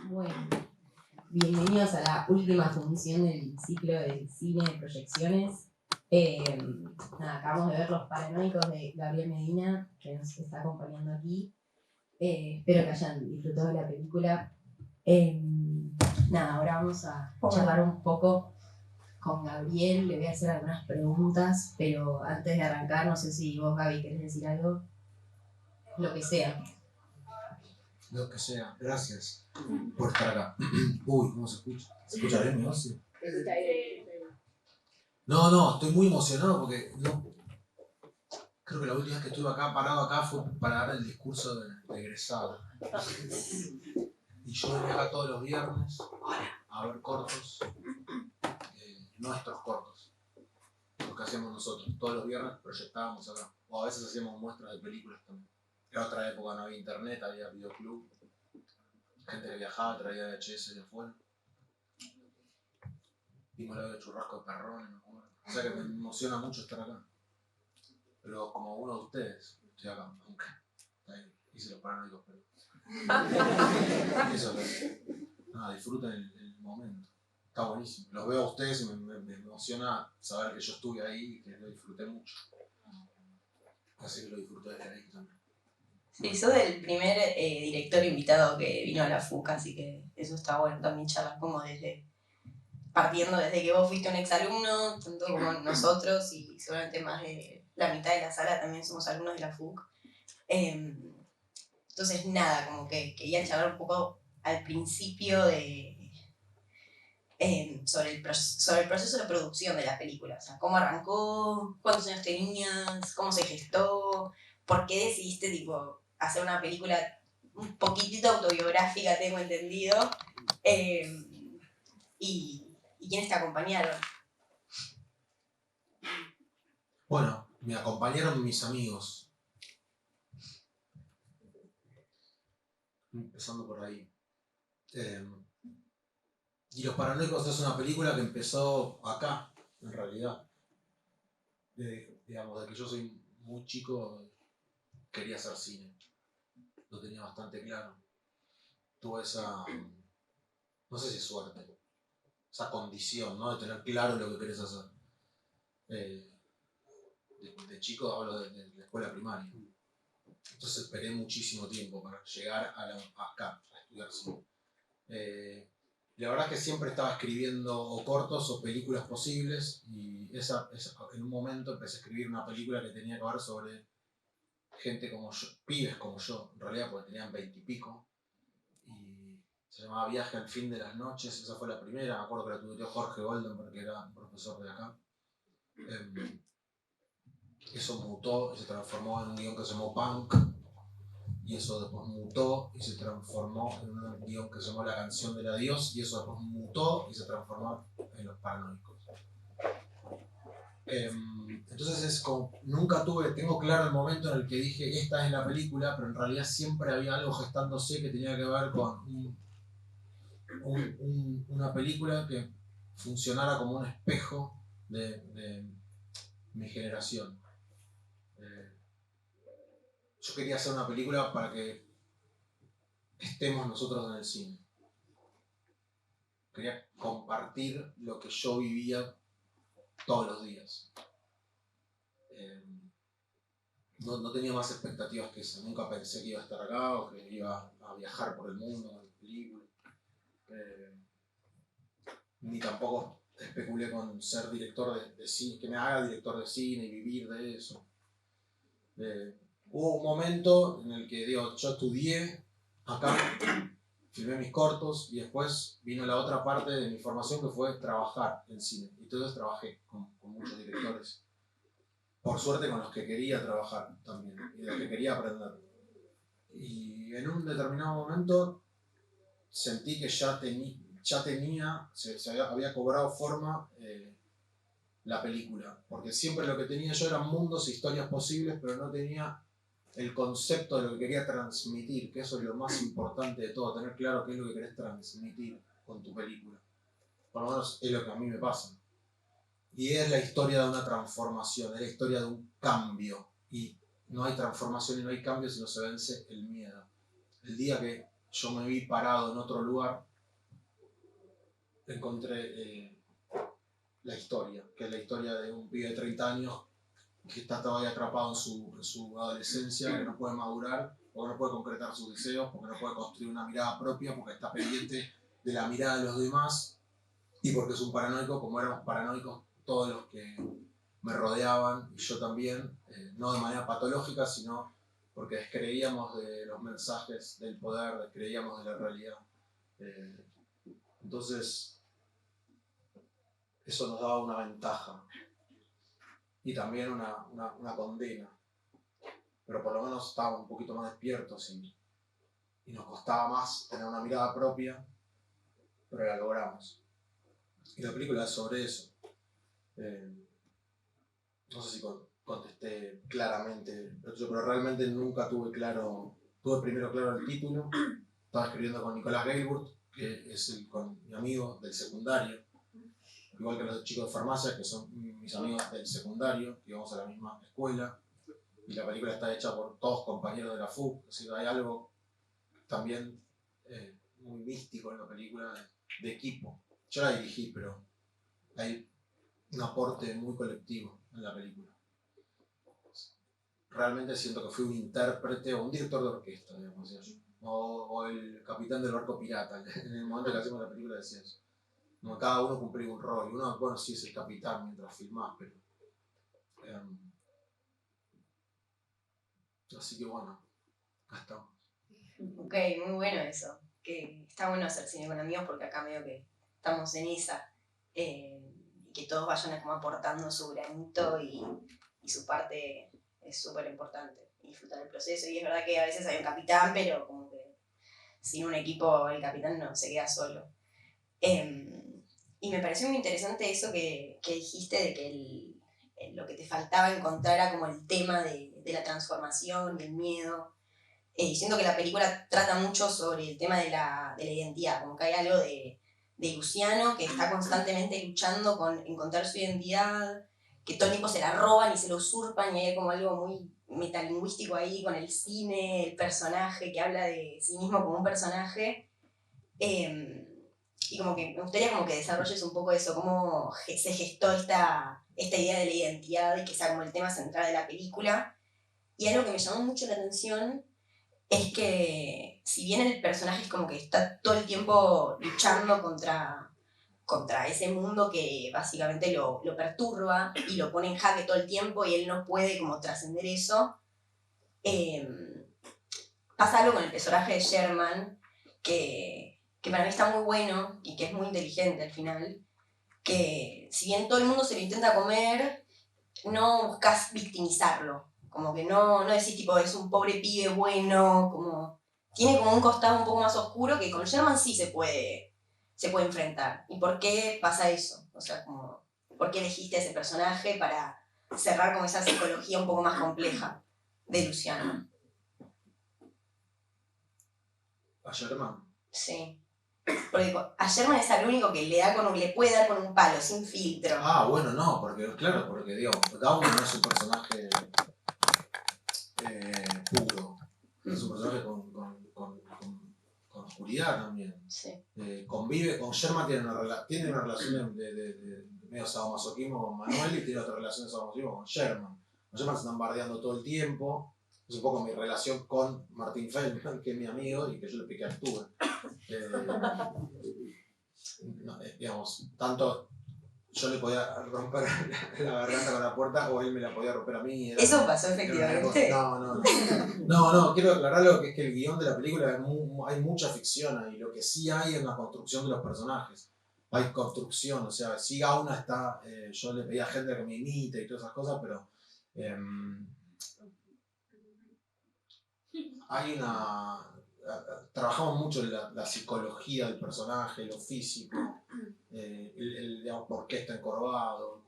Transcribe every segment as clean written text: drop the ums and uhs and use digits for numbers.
Bueno, bienvenidos a la última función del ciclo de cine de proyecciones. Acabamos de ver Los Paranoicos de Gabriel Medina, que nos está acompañando aquí. Espero que hayan disfrutado de la película. Ahora vamos a charlar un poco con Gabriel. Le voy a hacer algunas preguntas, pero antes de arrancar, no sé si vos, Gaby, querés decir algo. Lo que sea. Lo que sea, gracias por estar acá. Uy, ¿cómo se escucha? ¿Se escucha bien mi voz? Sí. No, estoy muy emocionado porque creo que la última vez que estuve acá, parado acá, fue para dar el discurso de egresado. Y yo venía acá todos los viernes a ver cortos, nuestros cortos, lo que hacíamos nosotros. Todos los viernes proyectábamos acá, o a veces hacíamos muestras de películas también. Era otra época, no había internet, había videoclub. Gente que viajaba, traía VHS de afuera. Vimos la de churrasco de perrones, me acuerdo. O sea que me emociona mucho estar acá. Pero como uno de ustedes, estoy acá, aunque hice Los Paranoicos, pero eso disfruten el momento. Está buenísimo. Los veo a ustedes y me emociona saber que yo estuve ahí y que lo disfruté mucho. Así que lo disfruté desde ahí también. Sí, sos el primer director invitado que vino a la FUC, así que eso está bueno también charlar como partiendo desde que vos fuiste un exalumno, tanto como nosotros y seguramente más de la mitad de la sala también somos alumnos de la FUC. Entonces como que quería charlar un poco al principio sobre el proceso de producción de la película, o sea, cómo arrancó, cuántos años tenías, cómo se gestó, por qué decidiste hacer una película un poquitito autobiográfica, tengo entendido, y quiénes te acompañaron. Bueno, me acompañaron mis amigos. Empezando por ahí. Y Los Paranoicos es una película que empezó acá, en realidad. Digamos, de que yo soy muy chico, quería hacer cine. Lo tenía bastante claro. Tuve esa, no sé si suerte, esa condición, ¿no? De tener claro lo que querés hacer. De chico hablo de la escuela primaria. Entonces esperé muchísimo tiempo para llegar acá, a estudiar cine. La verdad es que siempre estaba escribiendo o cortos o películas posibles y en un momento empecé a escribir una película que tenía que ver sobre gente como yo, pibes como yo, en realidad porque tenían 20 y pico, y se llamaba Viaje al fin de las noches. Esa fue la primera, me acuerdo que la tuiteó Jorge Goldenberg, que era un profesor de acá. Eso mutó y se transformó en un guión que se llamó Punk, y eso después mutó y se transformó en un guión que se llamó La canción del adiós, y eso después mutó y se transformó en Los Paranoicos. Entonces es como, tengo claro el momento en el que dije esta es la película, pero en realidad siempre había algo gestándose que tenía que ver con una película que funcionara como un espejo de mi generación. Yo quería hacer una película para que estemos nosotros en el cine. Quería compartir lo que yo vivía todos los días. No tenía más expectativas que eso. Nunca pensé que iba a estar acá o que iba a viajar por el mundo en películas. Ni tampoco especulé con ser director de cine, que me haga director de cine y vivir de eso. Hubo un momento en el que yo estudié acá, filmé mis cortos y después vino la otra parte de mi formación que fue trabajar en cine. Y entonces trabajé con muchos directores. Por suerte con los que quería trabajar también y de los que quería aprender. Y en un determinado momento sentí que había cobrado forma la película. Porque siempre lo que tenía yo eran mundos e historias posibles, pero no tenía el concepto de lo que quería transmitir, que eso es lo más importante de todo, tener claro qué es lo que querés transmitir con tu película. Por lo menos es lo que a mí me pasa. Y es la historia de una transformación, es la historia de un cambio. Y no hay transformación y no hay cambio si no se vence el miedo. El día que yo me vi parado en otro lugar, encontré la historia, que es la historia de un pibe de 30 años que está todavía atrapado en su adolescencia, que no puede madurar, porque no puede concretar sus deseos, porque no puede construir una mirada propia, porque está pendiente de la mirada de los demás, y porque es un paranoico, como éramos paranoicos todos los que me rodeaban, y yo también, no de manera patológica, sino porque descreíamos de los mensajes del poder, descreíamos de la realidad. Entonces, eso nos daba una ventaja y también una condena, pero por lo menos estábamos un poquito más despiertos y nos costaba más tener una mirada propia, pero la logramos. Y la película es sobre eso. No sé si contesté claramente, pero realmente nunca tuve primero claro el título. Estaba escribiendo con Nicolás Gailburt, que es con mi amigo del secundario, igual que los chicos de farmacia, que son mis amigos del secundario, que íbamos a la misma escuela, y la película está hecha por todos compañeros de la FUC, es decir, hay algo también muy místico en la película de equipo. Yo la dirigí, pero hay un aporte muy colectivo en la película. Realmente siento que fui un intérprete o un director de orquesta, digamos, o el capitán del barco pirata. En el momento que hacemos la película decía eso. Como cada uno cumplía un rol. Y uno, bueno, sí es el capitán mientras filmás, pero... así que bueno, acá estamos. Ok, muy bueno eso. Que está bueno hacer cine con amigos porque acá medio que estamos en esa. Y que todos vayan como aportando su granito y su parte es súper importante. Y disfrutar el proceso. Y es verdad que a veces hay un capitán, pero como que sin un equipo el capitán no se queda solo. Y me pareció muy interesante eso que dijiste de que lo que te faltaba encontrar era como el tema de la transformación y el miedo. Y siento que la película trata mucho sobre el tema de la identidad, como que hay algo de Luciano que está constantemente luchando con encontrar su identidad, que todo el tiempo se la roban y se la usurpan, y hay como algo muy metalingüístico ahí con el cine, el personaje que habla de sí mismo como un personaje. Y como que me gustaría como que desarrolles un poco eso, cómo se gestó esta idea de la identidad y que sea como el tema central de la película. Y algo que me llamó mucho la atención es que si bien el personaje es como que está todo el tiempo luchando contra ese mundo que básicamente lo perturba y lo pone en jaque todo el tiempo y él no puede como trascender eso, pasa algo con el personaje de Sherman que para mí está muy bueno y que es muy inteligente al final, que si bien todo el mundo se lo intenta comer, no buscas victimizarlo, como que no decís tipo es un pobre pibe bueno, como tiene como un costado un poco más oscuro que con Sherman sí se puede enfrentar. ¿Y por qué pasa eso? O sea, como, ¿por qué elegiste a ese personaje para cerrar con esa psicología un poco más compleja de Luciano? ¿A Sherman? Sí. Porque a Sherman es el único que le puede dar con un palo, sin filtro. Ah, bueno, no, porque digo, Downey no es un personaje puro, es un personaje con oscuridad también. Sí. Convive con Sherman, tiene una relación de medio sadomasoquismo con Manuel y tiene otra relación de sadomasoquismo con Sherman. Con Sherman se están bardeando todo el tiempo. Es un poco mi relación con Martín Feldman, que es mi amigo y que yo le piqué a Arturo. Digamos, tanto yo le podía romper la garganta con la puerta o él me la podía romper a mí. ¿Eso pasó efectivamente? No, quiero aclarar algo, que es que el guión de la película hay mucha ficción ahí. Lo que sí hay es la construcción de los personajes. Hay construcción, o sea, sí Gauna está, yo le pedí a gente que me imite y todas esas cosas, pero hay trabajamos mucho en la psicología del personaje, lo físico, digamos, por qué está encorvado.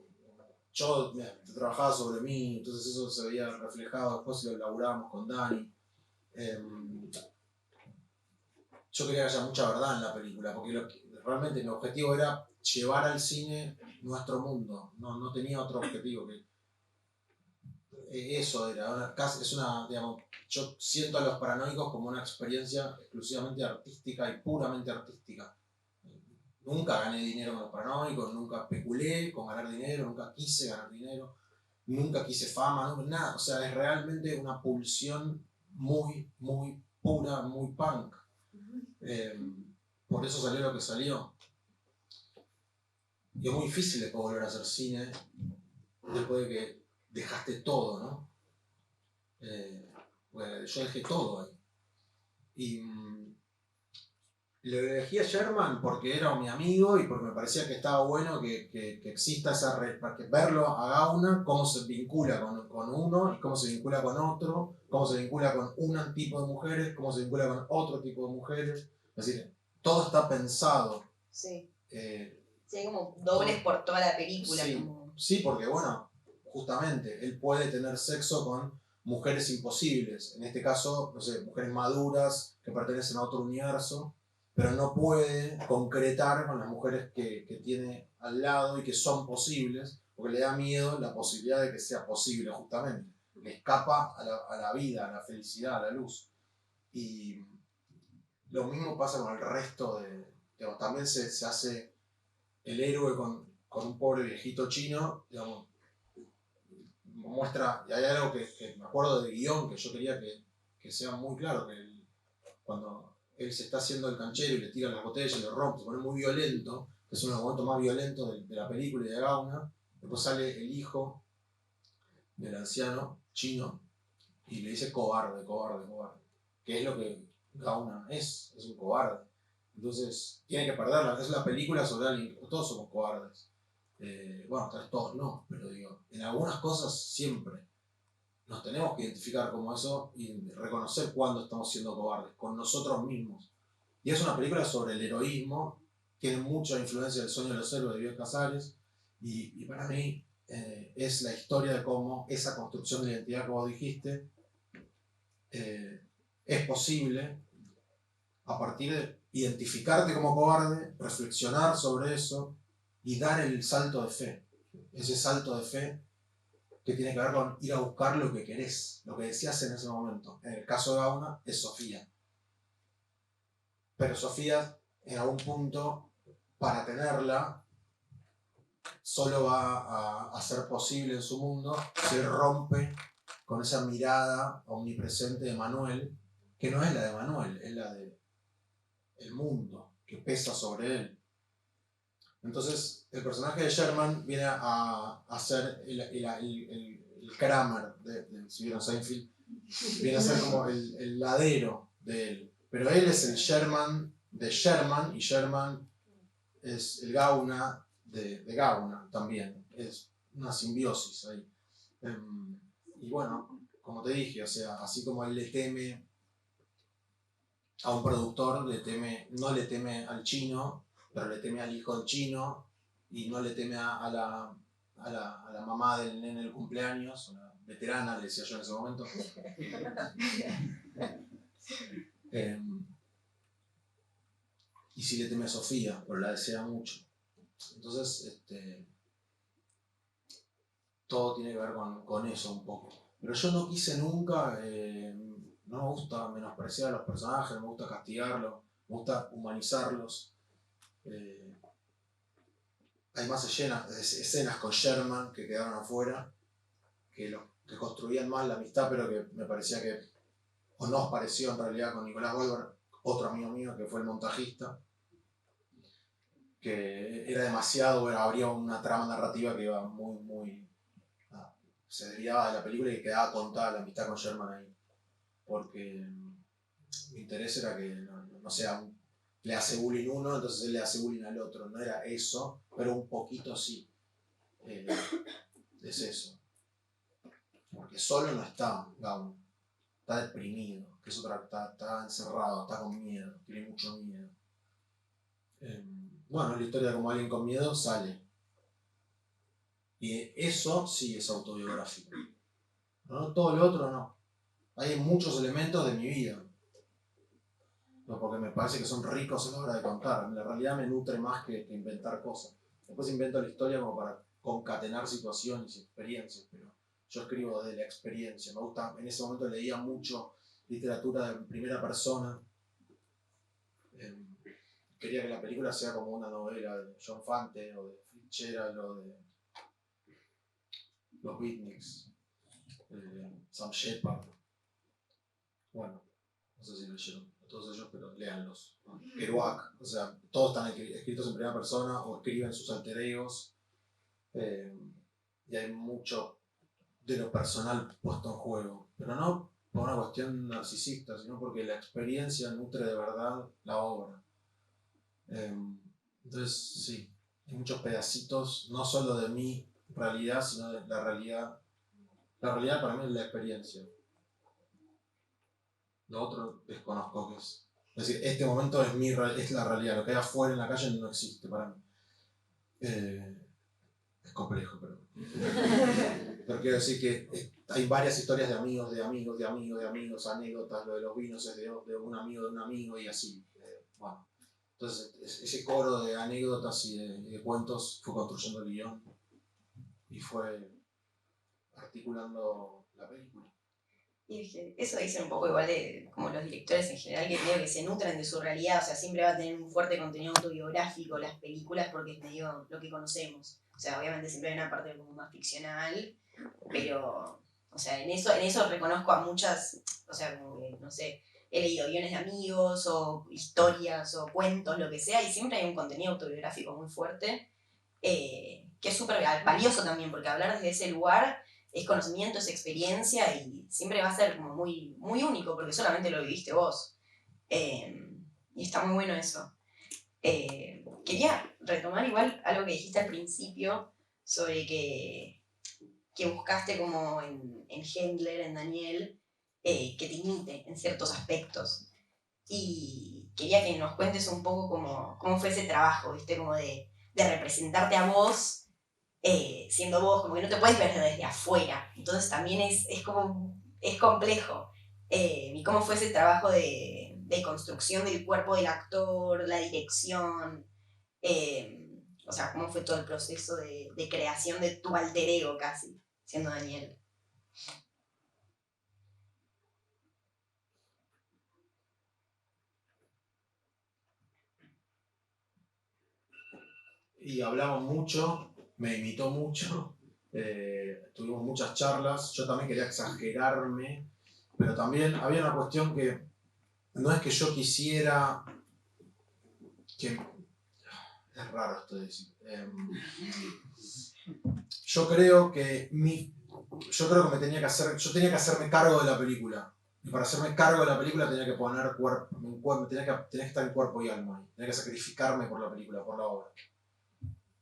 Yo trabajaba sobre mí, entonces eso se veía reflejado, después lo laburábamos con Dani. Yo quería que haya mucha verdad en la película, porque realmente mi objetivo era llevar al cine nuestro mundo, no tenía otro objetivo que eso era, es una, digamos, yo siento a los paranoicos como una experiencia exclusivamente artística y puramente artística. Nunca gané dinero con los paranoicos, nunca especulé con ganar dinero, nunca quise ganar dinero, nunca quise fama, nada. O sea, es realmente una pulsión muy, muy pura, muy punk. Por eso salió lo que salió. Y es muy difícil después volver a hacer cine después de que dejaste todo, ¿no? Bueno, yo dejé todo ahí. Y le elegí a Sherman porque era mi amigo y porque me parecía que estaba bueno que exista esa red, para que verlo a Gauna, cómo se vincula con uno y cómo se vincula con otro, cómo se vincula con un tipo de mujeres, cómo se vincula con otro tipo de mujeres. Es decir, todo está pensado. Sí. Sí, hay como dobles por toda la película. Sí, como... sí, porque bueno, justamente, él puede tener sexo con mujeres imposibles, en este caso, no sé, mujeres maduras que pertenecen a otro universo, pero no puede concretar con las mujeres que tiene al lado y que son posibles, porque le da miedo la posibilidad de que sea posible, justamente. Le escapa a la vida, a la felicidad, a la luz. Y lo mismo pasa con el resto digamos, también se hace el héroe con un pobre viejito chino, digamos, muestra, y hay algo que me acuerdo de guión que yo quería que sea muy claro, que cuando él se está haciendo el canchero y le tira las botellas y lo rompe, se pone muy violento, que es uno de los momentos más violentos de la película y de Gauna. Después sale el hijo del anciano chino y le dice cobarde, cobarde, cobarde, que es lo que Gauna es un cobarde. Entonces tiene que perderla, es la película sobre alguien, todos somos cobardes. Bueno, tal vez todos no, pero digo, en algunas cosas siempre nos tenemos que identificar como eso y reconocer cuando estamos siendo cobardes, con nosotros mismos. Y es una película sobre el heroísmo, tiene mucha influencia del Sueño de los Héroes de Bioy Casares, y para mí es la historia de cómo esa construcción de identidad que vos dijiste es posible a partir de identificarte como cobarde, reflexionar sobre eso y dar el salto de fe. Ese salto de fe que tiene que ver con ir a buscar lo que querés, lo que decías en ese momento. En el caso de Gauna es Sofía. Pero Sofía, en algún punto, para tenerla, solo va a ser posible en su mundo si rompe con esa mirada omnipresente de Manuel, que no es la de Manuel, es la de el mundo, que pesa sobre él. Entonces, el personaje de Sherman viene a ser el Kramer, si vieron Seinfeld, viene a ser como el ladero de él. Pero él es el Sherman de Sherman y Sherman es el Gauna de Gauna también. Es una simbiosis ahí. Y bueno, como te dije, o sea, así como él le teme a un productor, no le teme al chino, pero le teme al hijo del chino y no le teme a la mamá del nene del cumpleaños, una veterana, le decía yo en ese momento. Y sí le teme a Sofía, pero la desea mucho. Entonces, todo tiene que ver con eso un poco. Pero yo no quise nunca, no me gusta menospreciar a los personajes, me gusta castigarlos, me gusta humanizarlos. Hay más escenas con Sherman que quedaron afuera, que construían más la amistad, pero que me parecía que, o nos pareció en realidad con Nicolás Goldberg, otro amigo mío que fue el montajista, que era demasiado, habría una trama narrativa que iba muy se desviaba de la película y quedaba contada la amistad con Sherman ahí, porque mi interés era que no sea le hace bullying uno, entonces él le hace bullying al otro, no era eso, pero un poquito sí, es eso, porque solo no está Gaun, está deprimido, que es otra, está encerrado, está con miedo, tiene mucho miedo. Bueno, la historia de como alguien con miedo sale. Y eso sí es autobiográfico. No, todo lo otro no. Hay muchos elementos de mi vida. No, porque me parece que son ricos a la hora de contar. La realidad me nutre más que inventar cosas. Después invento la historia como para concatenar situaciones y experiencias, pero yo escribo desde la experiencia. Me gusta, en ese momento leía mucho literatura de primera persona. Quería que la película sea como una novela de John Fante o de Fitzgerald o de los Beatniks, Sam Shepard. Bueno, no sé si leyeron a todos ellos, pero léanlos. Kerouac, o sea, todos están escritos en primera persona o escriben sus alter egos. Y hay mucho de lo personal puesto en juego, pero no por una cuestión narcisista, sino porque la experiencia nutre de verdad la obra. Entonces, sí, hay muchos pedacitos, no solo de mi realidad, sino de la realidad. La realidad para mí es la experiencia. Lo otro desconozco qué es. Es decir, este momento es la realidad, lo que hay afuera en la calle no existe para mí. Es complejo, pero quiero decir que hay varias historias de amigos, anécdotas, lo de los vinos es de un amigo y así. Bueno, entonces ese coro de anécdotas y de cuentos fue construyendo el guión y fue articulando la película. Y eso dice un poco igual de como los directores en general, que medio que se nutren de su realidad, o sea, siempre va a tener un fuerte contenido autobiográfico las películas porque es medio lo que conocemos. O sea, obviamente siempre hay una parte como más ficcional, pero, o sea, en eso reconozco a muchas, o sea, como que, no sé, he leído guiones de amigos o historias o cuentos, lo que sea, y siempre hay un contenido autobiográfico muy fuerte, que es súper valioso también, porque hablar desde ese lugar es conocimiento, es experiencia y siempre va a ser como muy, muy único porque solamente lo viviste vos. Y está muy bueno eso. Quería retomar igual algo que dijiste al principio sobre que buscaste como en Hendler, en Daniel, que te imite en ciertos aspectos. Y quería que nos cuentes un poco cómo fue ese trabajo, ¿viste? Como de representarte a vos siendo vos, como que no te puedes ver desde afuera. Entonces también es complejo. ¿Y cómo fue ese trabajo de construcción del cuerpo del actor, la dirección? O sea, ¿cómo fue todo el proceso de creación de tu alter ego casi, siendo Daniel? Y hablamos mucho, me imitó mucho, tuvimos muchas charlas, yo también quería exagerarme, pero también había una cuestión que no es que yo quisiera que... Es raro esto de decir. Yo creo que me tenía que hacerme cargo de la película. Y para hacerme cargo de la película tenía que poner tenía que estar en cuerpo y alma. Tenía que sacrificarme por la película, por la obra.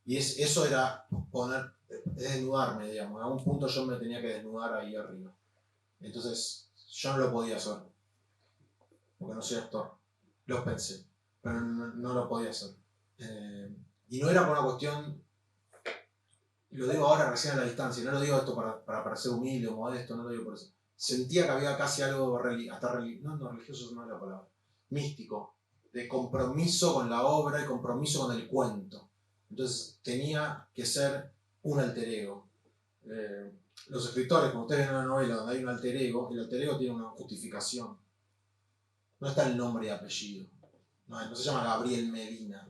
Y eso era desnudarme, digamos. A un punto yo me tenía que desnudar ahí arriba. Entonces, yo no lo podía hacer. Porque no soy actor. Lo pensé, pero no lo podía hacer. Y no era por una cuestión, lo digo ahora recién a la distancia, no lo digo esto para parecer humilde o modesto, no lo digo por eso. Sentía que había casi algo no religioso no es la palabra, místico, de compromiso con la obra y compromiso con el cuento. Entonces tenía que ser un alter ego. Los escritores, cuando ustedes ven una novela donde hay un alter ego, el alter ego tiene una justificación. No está el nombre y apellido. No se llama Gabriel Medina,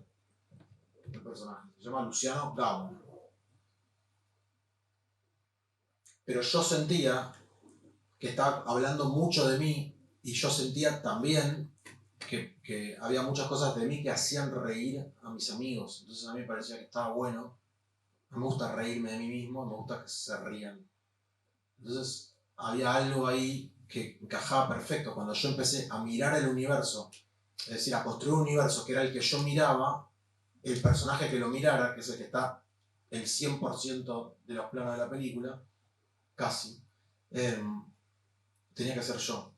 el personaje. Se llama Luciano Gauno. Pero yo sentía que estaba hablando mucho de mí y yo sentía también que había muchas cosas de mí que hacían reír a mis amigos. Entonces a mí me parecía que estaba bueno. Me gusta reírme de mí mismo, me gusta que se rían. Entonces había algo ahí que encajaba perfecto. Cuando yo empecé a mirar el universo, es decir, a construir un universo que era el que yo miraba, el personaje que lo mirara, que es el que está el 100% de los planos de la película, casi, tenía que ser yo.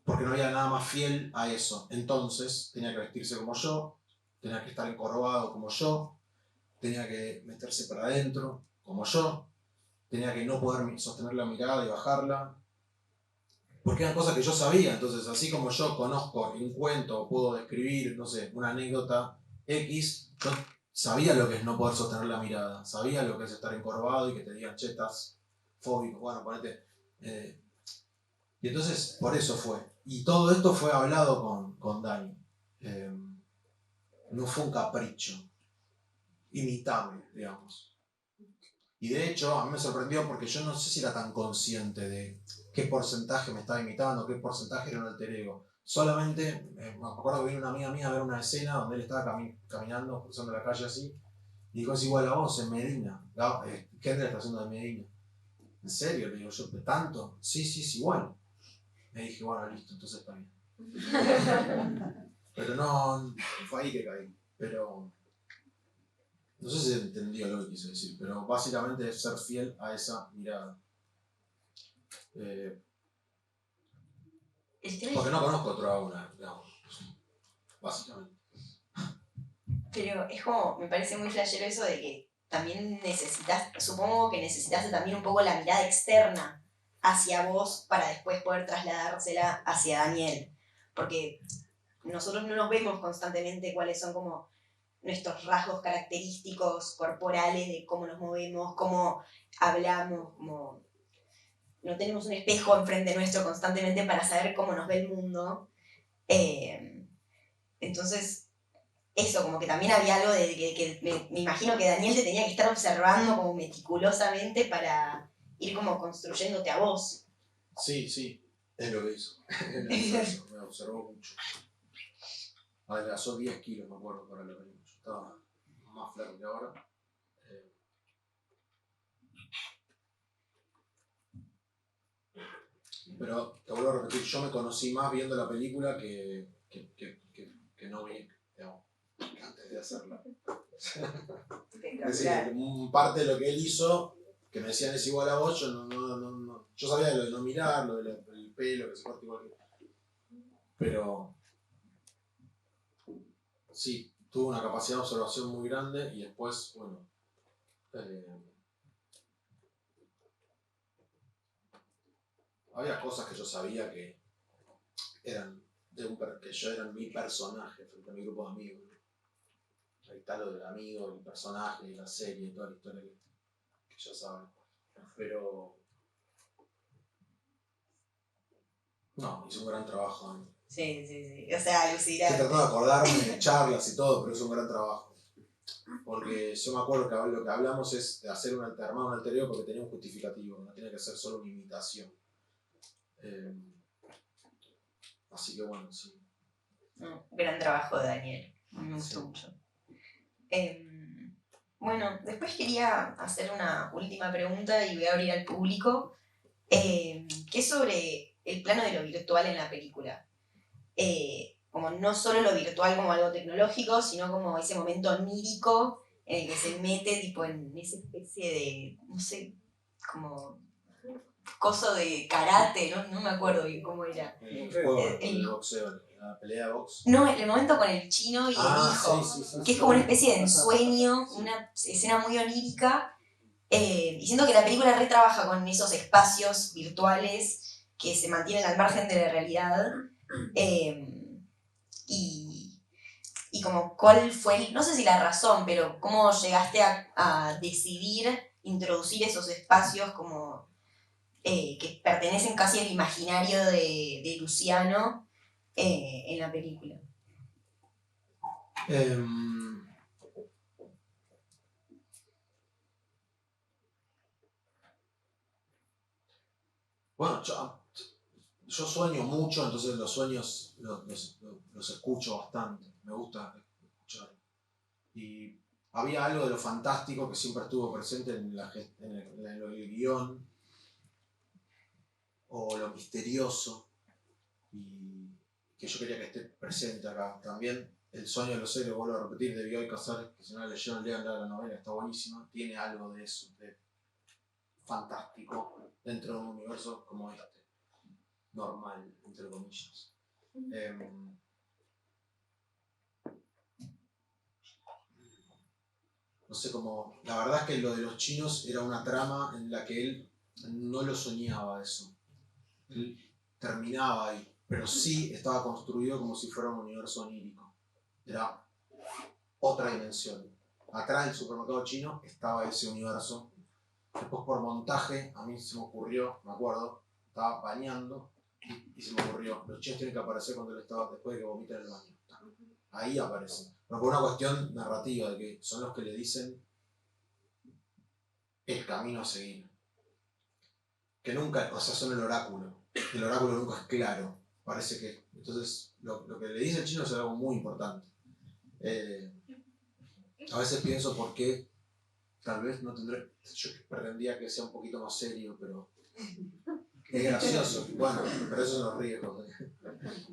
Porque no había nada más fiel a eso. Entonces tenía que vestirse como yo, tenía que estar encorvado como yo, tenía que meterse para adentro como yo, tenía que no poder sostener la mirada y bajarla, porque eran cosas que yo sabía. Entonces, así como yo conozco un cuento o puedo describir, no sé, una anécdota X, yo sabía lo que es no poder sostener la mirada, sabía lo que es estar encorvado y que te digan chetas, fóbicos, bueno, ponete. Y entonces, por eso fue. Y todo esto fue hablado con Dani. No fue un capricho. Imitable, digamos. Y de hecho, a mí me sorprendió porque yo no sé si era tan consciente de qué porcentaje me estaba imitando, qué porcentaje era un alter ego. Solamente, me acuerdo que vino una amiga mía a ver una escena donde él estaba caminando, cruzando la calle así, y dijo, es igual a vos, en Medina. Kendra está haciendo de Medina. ¿En serio? Le digo yo, ¿tanto? Sí, es igual. Me dije, bueno, listo, entonces está bien. Pero no, fue ahí que caí. Pero no sé si entendió lo que quise decir, pero básicamente es ser fiel a esa mirada. Porque no conozco otro Auna, digamos, básicamente. Pero es como, me parece muy flashero eso de que también supongo que necesitaste también un poco la mirada externa hacia vos para después poder trasladársela hacia Daniel. Porque nosotros no nos vemos constantemente cuáles son como nuestros rasgos característicos corporales de cómo nos movemos, cómo hablamos, como no tenemos un espejo enfrente nuestro constantemente para saber cómo nos ve el mundo. Entonces, eso, como que también había algo de que me imagino que Daniel te tenía que estar observando como meticulosamente para ir como construyéndote a vos. Sí, es lo que hizo. Eso, me observó mucho. Adelgazó 10 kilos, me acuerdo, para lo que yo estaba más flaco que ahora. Pero te vuelvo a repetir, yo me conocí más viendo la película que no vi, digamos, antes de hacerla. Es decir, parte de lo que él hizo, que me decían es igual a vos, yo no. Yo sabía de lo de no mirar, lo del pelo, que se corta igual que. Pero sí, tuvo una capacidad de observación muy grande y después, bueno. Había cosas que yo sabía que eran que yo era mi personaje frente a mi grupo de amigos. Ahí está lo del amigo, el personaje, la serie, toda la historia que ya saben. Pero no, hice un gran trabajo. ¿No? Sí. O sea, Estoy tratando de acordarme de charlas y todo, pero es un gran trabajo. Porque yo me acuerdo que lo que hablamos es de hacer armar un alter ego porque tenía un justificativo, no tenía que ser solo una imitación. Así que bueno, sí. Gran trabajo de Daniel, me gustó mucho. Bueno, después quería hacer una última pregunta y voy a abrir al público, que es sobre el plano de lo virtual en la película. Como no solo lo virtual como algo tecnológico, sino como ese momento onírico en el que se mete tipo en esa especie de, no sé, como coso de karate, no me acuerdo bien cómo era. El boxeo, la pelea de box. No, el momento con el chino y el hijo, sí, que es como una especie de ensueño, una escena muy onírica, y siento que la película retrabaja con esos espacios virtuales que se mantienen al margen de la realidad, y como cuál fue, no sé si la razón, pero cómo llegaste a decidir introducir esos espacios como que pertenecen casi al imaginario de Luciano en la película. Bueno, yo sueño mucho, entonces los sueños los escucho bastante. Me gusta escuchar. Y había algo de lo fantástico que siempre estuvo presente en el guión, o lo misterioso, y que yo quería que esté presente acá. También El sueño de los héroes, vuelvo a repetir, de Bioy Casares, que si no la leyeron, lean la novela, está buenísima. Tiene algo de eso, de fantástico, dentro de un universo como este. Normal, entre comillas. No sé cómo. La verdad es que lo de los chinos era una trama en la que él no lo soñaba eso. Él terminaba ahí, pero sí estaba construido como si fuera un universo onírico. Era otra dimensión. Atrás del supermercado chino estaba ese universo Después por montaje, a mí se me ocurrió, me acuerdo, estaba bañando y se me ocurrió, los chinos tienen que aparecer cuando él estaba, después de que vomita en el baño. Ahí aparece. Pero por una cuestión narrativa, de que son los que le dicen el camino a seguir. Que nunca, o sea, son el oráculo nunca es claro. Parece que, entonces, lo que le dice el chino es algo muy importante. A veces pienso por qué, tal vez no tendré, yo pretendía que sea un poquito más serio, pero es gracioso. Bueno, pero esos son los riesgos.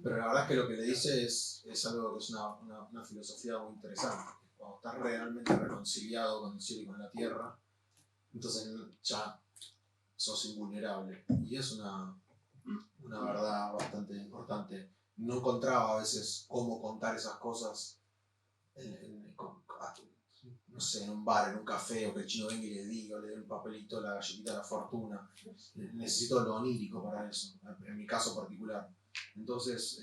Pero la verdad es que lo que le dice es algo que es una filosofía muy interesante. Cuando estás realmente reconciliado con el cielo y con la tierra, entonces ya sos invulnerable. Y es una verdad bastante importante. No encontraba a veces cómo contar esas cosas no sé, en un bar, en un café, o que el chino venga y le diga, o le dé un papelito, la galletita de la fortuna. Necesito lo onírico para eso, en mi caso particular. Entonces,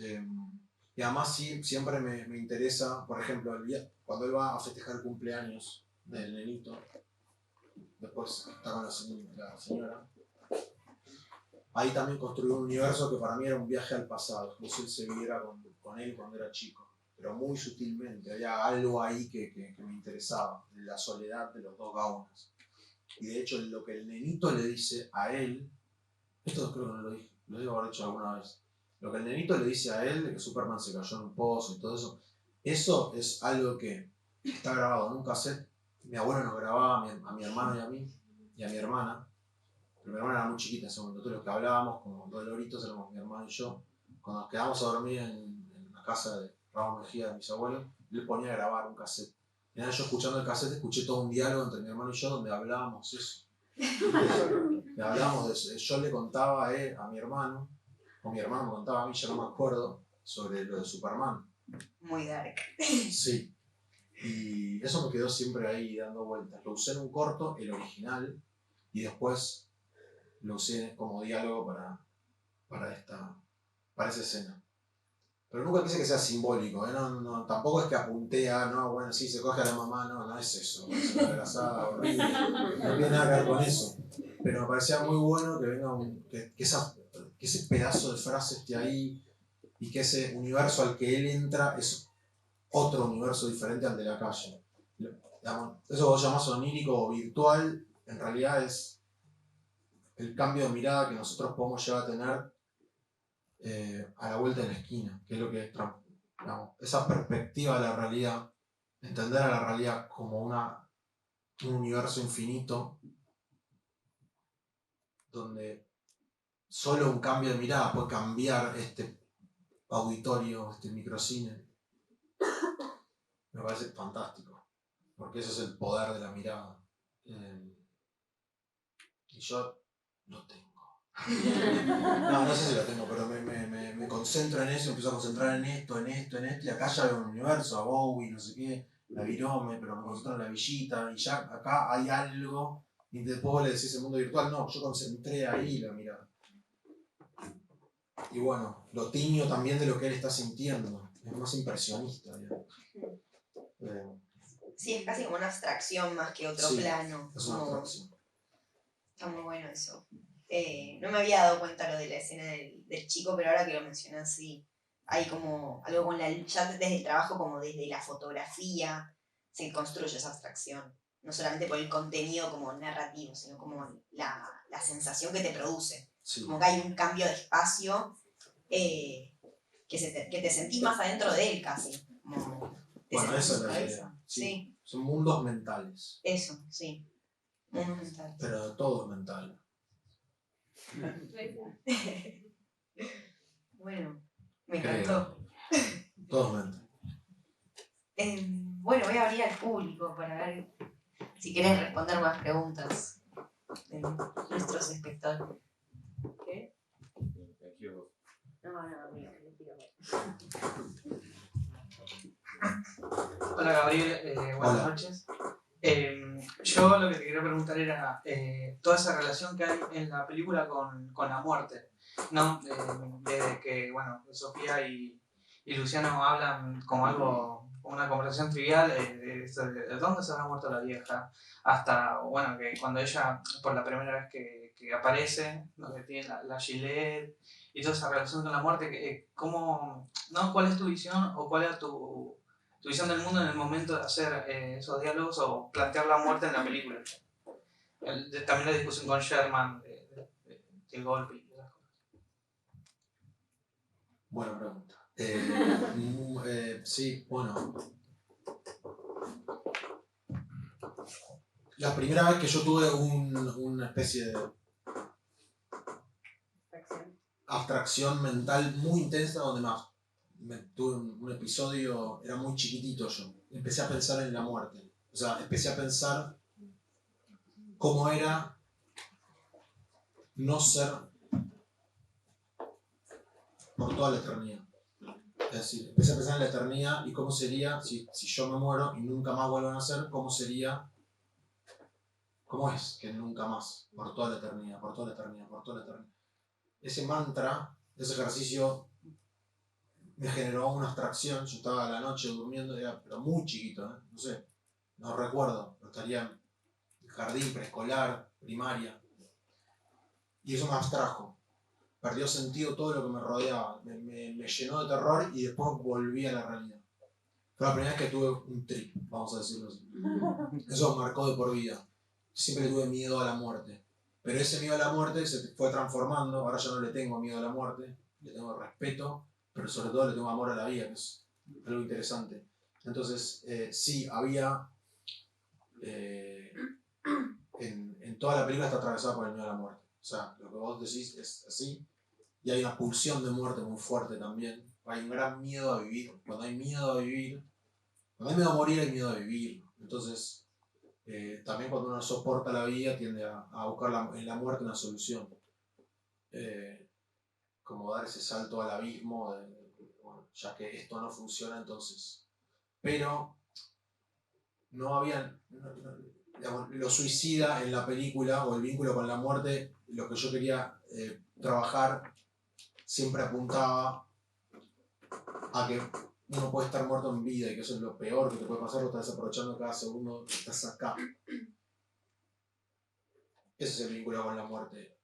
y además sí, siempre me interesa, por ejemplo, cuando él va a festejar el cumpleaños del nenito, después está con la señora, ahí también construyó un universo que para mí era un viaje al pasado, como si él se viera con él cuando era chico, pero muy sutilmente, había algo ahí que me interesaba, de la soledad de los dos gaunas. Y de hecho lo que el nenito le dice a él, esto creo que no lo dije, lo debo haber dicho alguna vez, lo que el nenito le dice a él, de que Superman se cayó en un pozo y todo eso es algo que está grabado en un cassette. Mi abuelo nos grababa a mi hermano y a mí, y a mi hermana. Pero mi hermana era muy chiquita en ese momento. Todos los que hablábamos, como dos loritos, éramos mi hermano y yo. Cuando nos quedamos a dormir en la casa de Ramón Mejía, de mis abuelos, él ponía a grabar un cassette. Y yo escuchando el cassette, escuché todo un diálogo entre mi hermano y yo donde hablábamos eso. Le hablábamos de eso. Yo le contaba a mi hermano, o mi hermano me contaba a mí, yo no me acuerdo, sobre lo de Superman. Muy dark. Sí. Y eso me quedó siempre ahí dando vueltas. Lo usé en un corto, el original, y después lo usé como diálogo para esa escena. Pero nunca quise que sea simbólico, ¿eh? No, tampoco es que apunté a, no, bueno, sí, se coge a la mamá, no es eso, es una grasada horrible, no tiene nada que ver con eso. Pero me parecía muy bueno que venga que ese pedazo de frase esté ahí y que ese universo al que él entra es otro universo diferente al de la calle. Eso vos llamás onírico o virtual, en realidad es el cambio de mirada que nosotros podemos llegar a tener a la vuelta de la esquina, que es lo que es esa perspectiva de la realidad, entender a la realidad como un universo infinito donde solo un cambio de mirada puede cambiar este auditorio, este microcine. Me parece fantástico, porque eso es el poder de la mirada. Y yo lo tengo. No sé si lo tengo, pero me concentro en eso, empiezo a concentrar en esto, y acá ya veo un universo, a Bowie, no sé qué, la Virome, pero me concentro en la villita, y ya acá hay algo, y después vos le decís el mundo virtual, no, yo concentré ahí la mirada. Y bueno, lo tiño también de lo que él está sintiendo, es más impresionista. Sí, es casi como una abstracción más que otro plano. Es una abstracción. Está muy bueno eso. No me había dado cuenta lo de la escena del chico, pero ahora que lo mencionas, sí. Hay como algo con ya desde el trabajo, como desde la fotografía, se construye esa abstracción. No solamente por el contenido como narrativo, sino como la sensación que te produce. Sí. Como que hay un cambio de espacio que te sentís más adentro de él casi. Bueno, esa es la idea. Sí. Son mundos mentales. Eso, sí. Mundos mentales. Pero todo es mental. Bueno, me encantó. Todo es mental. Bueno, voy a abrir al público para ver si querés responder más preguntas de nuestros espectadores. ¿Qué? No, amigo, Hola Gabriel, buenas noches. Yo lo que te quería preguntar era toda esa relación que hay en la película con la muerte, ¿no? Desde que, bueno, Sofía y y Luciano hablan como algo, como una conversación trivial de dónde se habrá muerto la vieja, hasta, bueno, que cuando ella, por la primera vez que aparece, ¿no? Que tiene la Gillette y toda esa relación con la muerte, ¿cómo, no? ¿Cuál es tu visión o cuál era tu visión del mundo en el momento de hacer esos diálogos o plantear la muerte en la película? También la discusión con Sherman del golpe y esas cosas. Buena pregunta. Sí, bueno. La primera vez que yo tuve una especie de abstracción mental muy intensa, donde tuve un episodio, era muy chiquitito yo, empecé a pensar en la muerte. O sea, empecé a pensar cómo era no ser por toda la eternidad. Es decir, empecé a pensar en la eternidad y cómo sería si yo me muero y nunca más vuelvo a nacer, cómo sería, cómo es que nunca más, por toda la eternidad, por toda la eternidad, por toda la eternidad. Ese mantra, ese ejercicio me generó una abstracción. Yo estaba a la noche durmiendo, pero muy chiquito, no sé, no recuerdo, pero estaría en jardín, preescolar, primaria. Y eso me abstrajo. Perdió sentido todo lo que me rodeaba. Me llenó de terror y después volví a la realidad. Fue la primera vez que tuve un trip, vamos a decirlo así. Eso me marcó de por vida. Siempre le tuve miedo a la muerte. Pero ese miedo a la muerte se fue transformando. Ahora ya no le tengo miedo a la muerte. Le tengo respeto, pero sobre todo le tengo amor a la vida, que es algo interesante. Entonces, sí, había... en toda la película está atravesada por el miedo a la muerte. O sea, lo que vos decís es así. Y hay una pulsión de muerte muy fuerte también. Hay un gran miedo a vivir. Cuando hay miedo a vivir, cuando hay miedo a morir, hay miedo a vivir. Entonces, también cuando uno soporta la vida, tiende a buscar en la muerte una solución. Como dar ese salto al abismo, bueno, ya que esto no funciona, entonces. Pero no había. Digamos, lo suicida en la película o el vínculo con la muerte, lo que yo quería trabajar, siempre apuntaba a que uno puede estar muerto en vida y que eso es lo peor que te puede pasar, lo estás aprovechando cada segundo que estás acá. Ese es el vínculo con la muerte.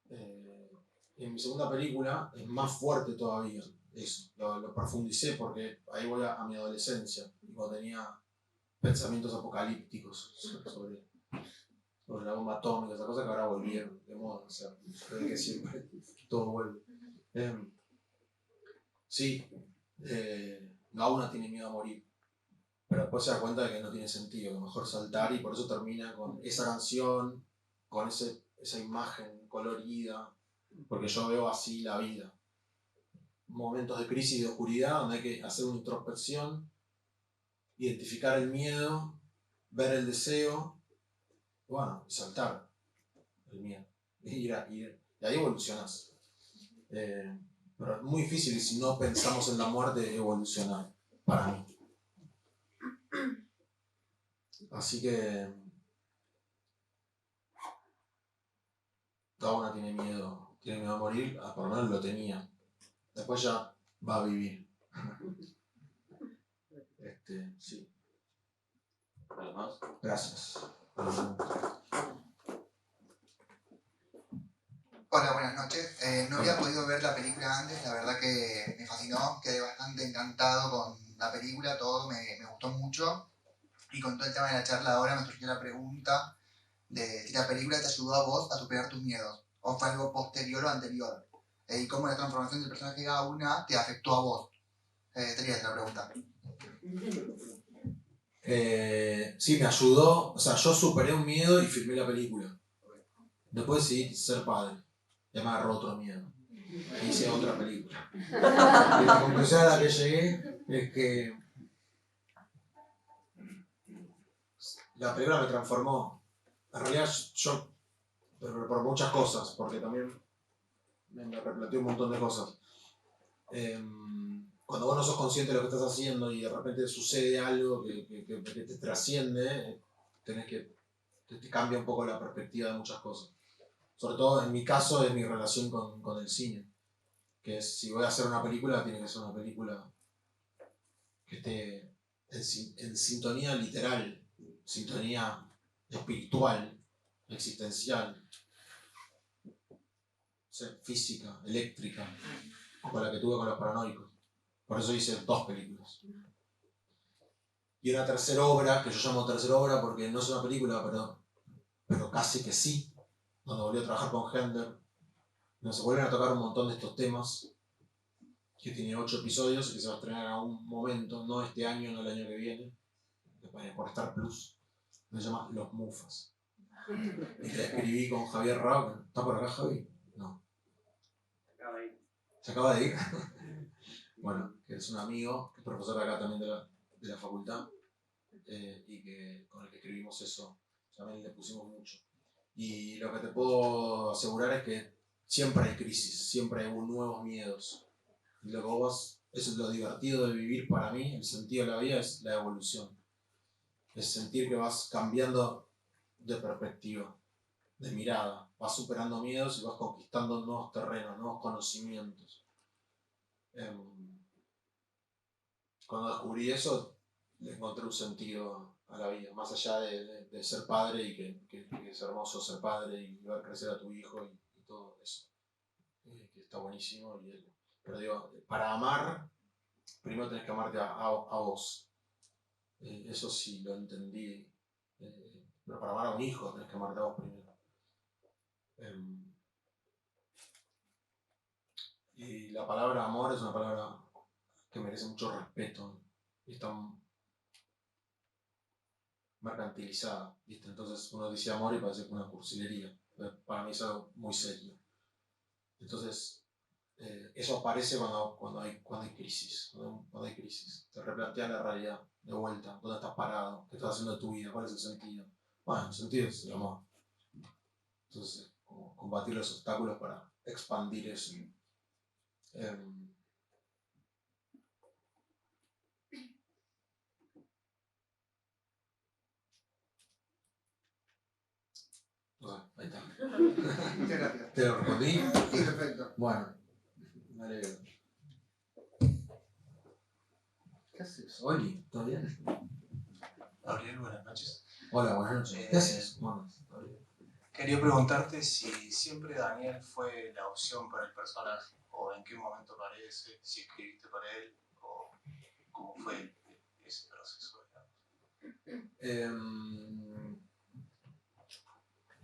En mi segunda película es más fuerte todavía eso, lo profundicé porque ahí voy a mi adolescencia y cuando tenía pensamientos apocalípticos sobre la bomba atómica, esas cosas que ahora volvieron de moda, o sea, desde que siempre todo vuelve. Sí, Gauna tiene miedo a morir, pero después se da cuenta de que no tiene sentido, que mejor saltar, y por eso termina con esa canción, con esa imagen colorida, porque yo veo así la vida. Momentos de crisis y de oscuridad donde hay que hacer una introspección, identificar el miedo, ver el deseo, bueno, y saltar el miedo, y ahí evolucionas. Pero es muy difícil si no pensamos en la muerte evolucionar, para mí. Así que cada una tiene miedo a morir, por lo menos lo tenía. Después ya va a vivir. Sí. ¿Algo más? Gracias. Hola, buenas noches. No había podido ver la película antes, la verdad que me fascinó, quedé bastante encantado con la película, todo me gustó mucho. Y con todo el tema de la charla ahora me surgió la pregunta de si la película te ayudó a vos a superar tus miedos, o fue algo posterior o anterior, y cómo la transformación del personaje de Gauna te afectó a vos. Sería esa la pregunta. Sí, me ayudó, o sea, yo superé un miedo y filmé la película. Después decidí ser padre, ya me agarró otro miedo. Hice otra película. Y la conclusión a la que llegué es que la película me transformó. En realidad yo, por muchas cosas, porque también me replanteé un montón de cosas. Cuando vos no sos consciente de lo que estás haciendo y de repente sucede algo que te trasciende, te cambia un poco la perspectiva de muchas cosas. Sobre todo en mi caso es mi relación con el cine, que es, si voy a hacer una película, tiene que ser una película que esté en sintonía literal, sintonía espiritual, existencial, o sea, física, eléctrica, con la que tuve con los paranoicos. Por eso hice 2 películas. Y una tercera obra, que yo llamo tercera obra porque no es una película, pero casi que sí, donde volví a trabajar con Hender. Nos vuelven a tocar un montón de estos temas, que tiene 8 episodios y que se va a estrenar en algún momento, no este año, no el año que viene, por Star Plus. Se llama Los Mufas. Y que la escribí con Javier Rao. ¿Está por acá, Javi? No. ¿Se acaba de ir? Bueno, que es un amigo, que es profesor acá también de la facultad, y que con el que escribimos eso, también le pusimos mucho. Y lo que te puedo asegurar es que siempre hay crisis, siempre hay nuevos miedos. Y lo que vos, eso es lo divertido de vivir para mí, el sentido de la vida es la evolución. Es sentir que vas cambiando de perspectiva, de mirada, vas superando miedos y vas conquistando nuevos terrenos, nuevos conocimientos. Cuando descubrí eso, le encontré un sentido a la vida, más allá de ser padre y que es hermoso ser padre y ver crecer a tu hijo y todo eso, que está buenísimo. Pero digo, para amar, primero tenés que amarte a vos. Eso sí lo entendí. Pero para amar a un hijo tenés que amarte a vos primero. Y la palabra amor es una palabra que merece mucho respeto y está mercantilizada, ¿viste? Entonces uno dice amor y parece una cursilería. Para mí es algo muy serio. Entonces, eso aparece cuando hay crisis. Cuando hay crisis. Te replanteas la realidad de vuelta. ¿Dónde estás parado? ¿Qué estás haciendo de tu vida? ¿Cuál es el sentido? Bueno, el sentido es el amor. Entonces, como combatir los obstáculos para expandir eso. Bueno, ahí está. Muchas gracias. ¿Te lo respondí? Sí, perfecto. Bueno, me alegro. ¿Qué haces? Oli, ¿todo bien? Gabriel, buenas noches. Hola, buenas noches. ¿Qué haces? Bueno, Quería preguntarte si siempre Daniel fue la opción para el personaje, o en qué momento aparece, si escribiste para él, o cómo fue ese proceso, digamos.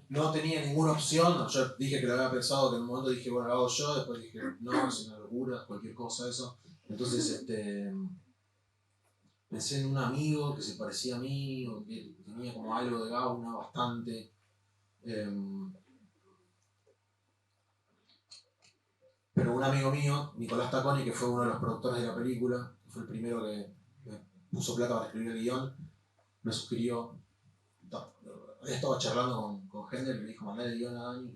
No tenía ninguna opción. Yo dije que lo había pensado, que en un momento dije, bueno, lo hago yo, después dije, no, es una locura, cualquier cosa, eso. Entonces, pensé en un amigo que se parecía a mí, o que tenía como algo de Gauna bastante. Pero un amigo mío, Nicolás Taconi, que fue uno de los productores de la película, que fue el primero que me puso plata para escribir el guión, me sugirió. Había estado charlando con Hender y me dijo, mandale el guión a Dani,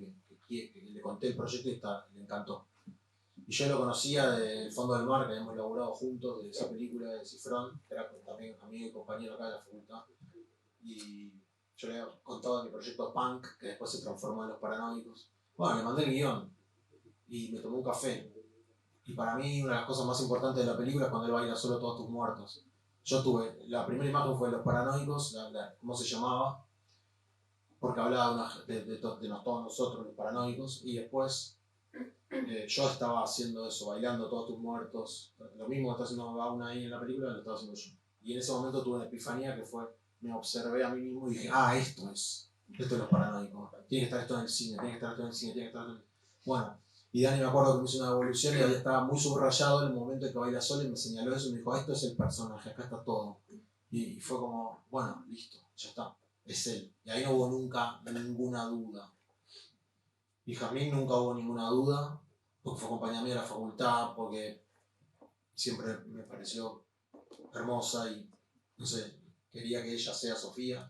que le conté el proyecto y le encantó. Y yo lo conocía del Fondo del Mar, que habíamos elaborado juntos, de esa película de Cifrón, que era también amigo y compañero acá de la facultad. Y yo le había contado mi proyecto Punk, que después se transformó en Los Paranoicos. Bueno, le mandé el guión y me tomé un café. Y para mí una de las cosas más importantes de la película es cuando él baila Solo todos tus muertos. Yo tuve, la primera imagen fue de Los Paranoicos, cómo se llamaba, porque hablaba de todos nosotros, los paranoicos, y después yo estaba haciendo eso, bailando todos tus muertos, lo mismo que está haciendo Gauna ahí en la película, lo estaba haciendo yo. Y en ese momento tuve una epifanía que fue, me observé a mí mismo y dije, esto es Los Paranoicos, tiene que estar esto en el cine, tiene que estar esto en el cine, tiene que estar esto en el... Bueno, y Dani me acuerdo que me hizo una evolución y ahí estaba muy subrayado en el momento en que baila solo y me señaló eso y me dijo, esto es el personaje, acá está todo. Y fue como, bueno, listo, ya está. Es él. Y ahí no hubo nunca ninguna duda. Y Jazmín nunca hubo ninguna duda, porque fue compañera mía de la facultad, porque siempre me pareció hermosa y, no sé, quería que ella sea Sofía,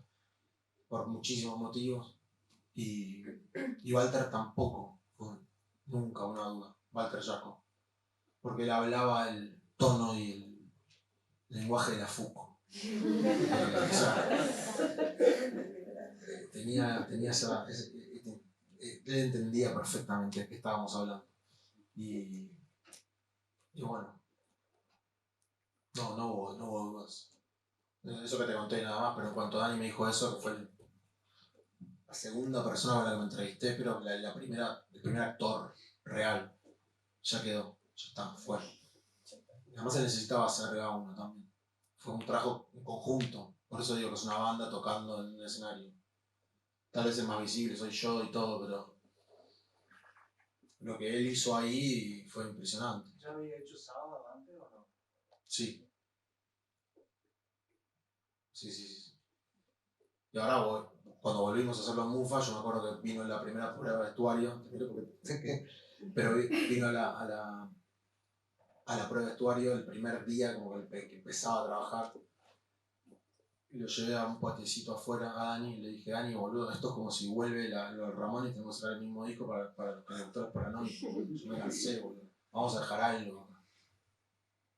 por muchísimos motivos. Y Walter tampoco fue nunca una duda, Walter Jaco, porque él hablaba el tono y el lenguaje de la Foucault. Tenía él entendía perfectamente de qué estábamos hablando. Y bueno, No hubo dudas. Eso que te conté nada más, pero en cuanto Dani me dijo eso, que fue la segunda persona con la que me entrevisté, pero el primer actor real, ya quedó, ya está, fue. Además se necesitaba hacer uno también. Fue un trabajo en conjunto, por eso digo que es una banda tocando en un escenario. Tal vez es más visible, soy yo y todo, pero lo que él hizo ahí fue impresionante. ¿Ya había hecho Sábado antes o no? Sí. Sí. Y ahora, cuando volvimos a hacerlo en Mufa, yo me acuerdo que vino en la primera prueba de vestuario, pero vino a la prueba de vestuario el primer día, como que empezaba a trabajar. Y lo llevé a un patecito afuera a Dani y le dije, Dani, boludo, esto es como si vuelve lo del Ramón y tenemos que hacer el mismo disco para los conductores paranoicos. Yo me cansé, boludo. Vamos a dejar algo.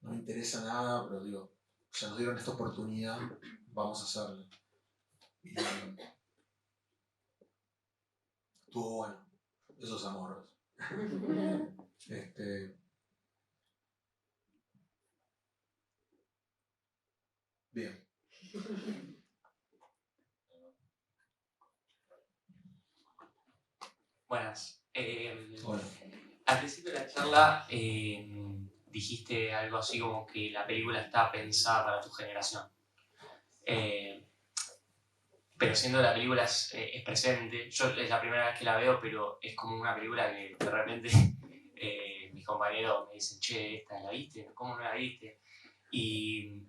No me interesa nada, pero digo, ya nos dieron esta oportunidad, vamos a hacerlo. Y estuvo bueno. Esos amores. Bien. Buenas. Hola. Al principio de la charla dijiste algo así como que la película está pensada para tu generación. Pero siendo la película es presente, yo es la primera vez que la veo, pero es como una película que de repente mis compañeros me dicen, che, ¿esta la viste? ¿Cómo no la viste? Y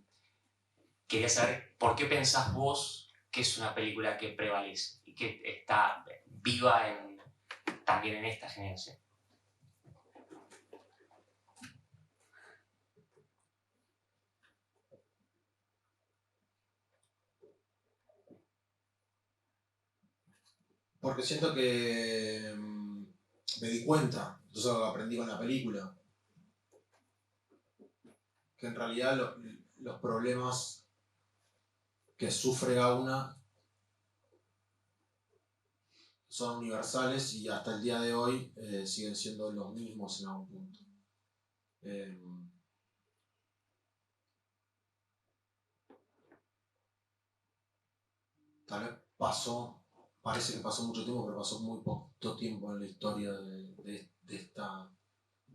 quería saber por qué pensás vos que es una película que prevalece y que está viva también en esta generación. Porque siento que me di cuenta, eso lo aprendí con la película, que en realidad los problemas que sufre Gauna son universales y hasta el día de hoy siguen siendo los mismos en algún punto. Tal vez parece que pasó mucho tiempo, pero pasó muy poco tiempo en la historia de esta